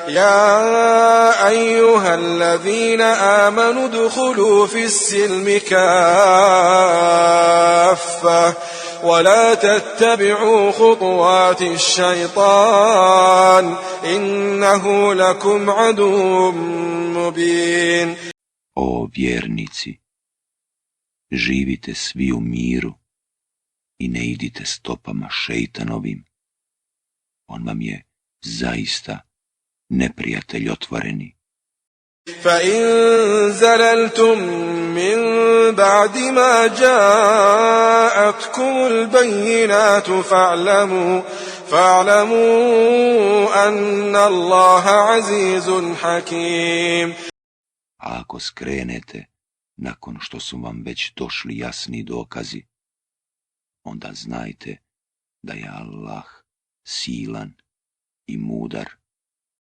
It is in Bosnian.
يا أيها الذين آمنوا ادخلوا في السلم كافة ولا تتبعوا خطوات الشيطان إنه لكم عدو مبين. O vjernici, živite svi u miru i ne idite stopama šejtanovim. On vam je zaista neprijatelj otvoreni. فَإِن زَلَلْتُم مِّن بَعْدِ مَا جَاءَتْكُمُ الْبَيِّنَاتُ فَاعْلَمُوا أَنَّ اللَّهَ عَزِيزٌ حَكِيمٌ. A ako skrenete nakon što su vam već došli jasni dokazi, onda znajte da je Allah silan i mudar.